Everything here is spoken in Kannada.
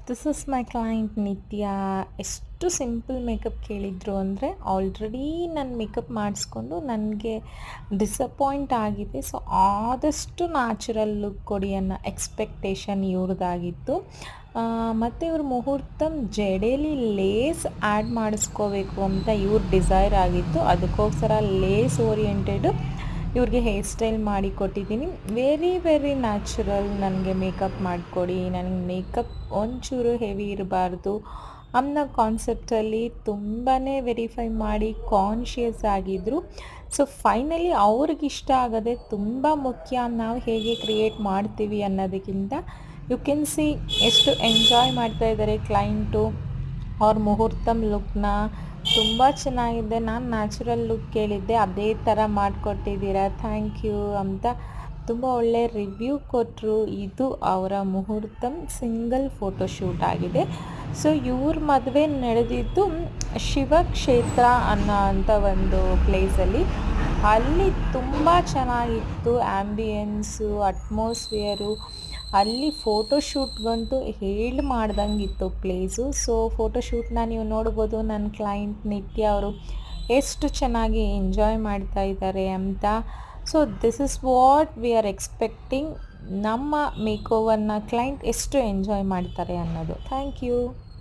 ದಿಸ್ ಇಸ್ ಮೈ ಕ್ಲೈಂಟ್ ನಿತ್ಯ. ಎಷ್ಟು ಸಿಂಪಲ್ ಮೇಕಪ್ ಕೇಳಿದ್ರು ಅಂದರೆ ಆಲ್ರೆಡಿ ನಾನು ಮೇಕಪ್ ಮಾಡಿಸ್ಕೊಂಡು ನನಗೆ ಡಿಸಪಾಯಿಂಟ್ ಆಗಿದೆ. ಸೊ ಆದಷ್ಟು ನ್ಯಾಚುರಲ್ ಲುಕ್ ಕೊಡಿ ಅನ್ನೋ ಎಕ್ಸ್ಪೆಕ್ಟೇಷನ್ ಇವ್ರದ್ದಾಗಿತ್ತು. ಮತ್ತು ಇವ್ರ ಮುಹೂರ್ತಂ ಜಡೆಯಲ್ಲಿ ಲೇಸ್ ಆ್ಯಡ್ ಮಾಡಿಸ್ಕೋಬೇಕು ಅಂತ ಇವ್ರ ಡಿಸೈರ್ ಆಗಿತ್ತು. ಅದಕ್ಕೋಸ್ಕರ ಲೇಸ್ ಓರಿಯೆಂಟೆಡ್ ಇವ್ರಿಗೆ ಹೇರ್ ಸ್ಟೈಲ್ ಮಾಡಿ ಕೊಟ್ಟಿದ್ದೀನಿ. ವೆರಿ ನ್ಯಾಚುರಲ್ ನನಗೆ ಮೇಕಪ್ ಮಾಡಿಕೊಡಿ, ನನಗೆ ಮೇಕಪ್ ಒಂಚೂರು ಹೆವಿ ಇರಬಾರ್ದು ಅನ್ನೋ ಕಾನ್ಸೆಪ್ಟಲ್ಲಿ ತುಂಬಾ ವೆರಿಫೈ ಮಾಡಿ ಕಾನ್ಷಿಯಸ್ ಆಗಿದ್ದರು. ಸೊ ಫೈನಲಿ ಅವ್ರಿಗಿಷ್ಟ ಆಗೋದೇ ತುಂಬ ಮುಖ್ಯ. ನಾವು ಹೇಗೆ ಕ್ರಿಯೇಟ್ ಮಾಡ್ತೀವಿ ಅನ್ನೋದಕ್ಕಿಂತ ಯು ಕ್ಯಾನ್ ಸಿ ಎಷ್ಟು ಎಂಜಾಯ್ ಮಾಡ್ತಾಯಿದ್ದಾರೆ ಕ್ಲೈಂಟು ಅವ್ರ ಮುಹೂರ್ತಂ ಲುಕ್ನ. ತುಂಬ ಚೆನ್ನಾಗಿದೆ. ನಾನು ನ್ಯಾಚುರಲ್ ಲುಕ್ ಕೇಳಿದ್ದೆ, ಅದೇ ಥರ ಮಾಡಿಕೊಟ್ಟಿದ್ದೀರಾ, ಥ್ಯಾಂಕ್ ಯು ಅಂತ ತುಂಬ ಒಳ್ಳೆ ರಿವ್ಯೂ ಕೊಟ್ಟರು. ಇದು ಅವರ ಮುಹೂರ್ತಂ ಸಿಂಗಲ್ ಫೋಟೋಶೂಟ್ ಆಗಿದೆ. ಸೊ ಇವ್ರ ಮದುವೆ ನಡೆದಿದ್ದು ಶಿವಕ್ಷೇತ್ರ ಅನ್ನೋ ಒಂದು ಪ್ಲೇಸಲ್ಲಿ. ಅಲ್ಲಿ ತುಂಬ ಚೆನ್ನಾಗಿತ್ತು ಆ್ಯಂಬಿಯನ್ಸು, ಅಟ್ಮಾಸ್ಫಿಯರು. ಅಲ್ಲಿ ಫೋಟೋಶೂಟ್ಗಂತೂ ಹೇಳಿ ಮಾಡ್ದಂಗಿತ್ತು ಪ್ಲೇಸು. ಸೊ ಫೋಟೋಶೂಟ್ನ ನೀವು ನೋಡ್ಬೋದು. ನನ್ನ ಕ್ಲೈಂಟ್ ನಿತ್ಯ ಅವರು ಎಷ್ಟು ಚೆನ್ನಾಗಿ ಎಂಜಾಯ್ ಮಾಡ್ತಾ ಇದ್ದಾರೆ ಅಂತ. So this is what we are expecting. ನಮ್ಮ ಮೇಕೋವರ್ನ ಕ್ಲೈಂಟ್ ಎಷ್ಟು ಎಂಜಾಯ್ ಮಾಡ್ತಾರೆ ಅನ್ನೋದು. Thank you.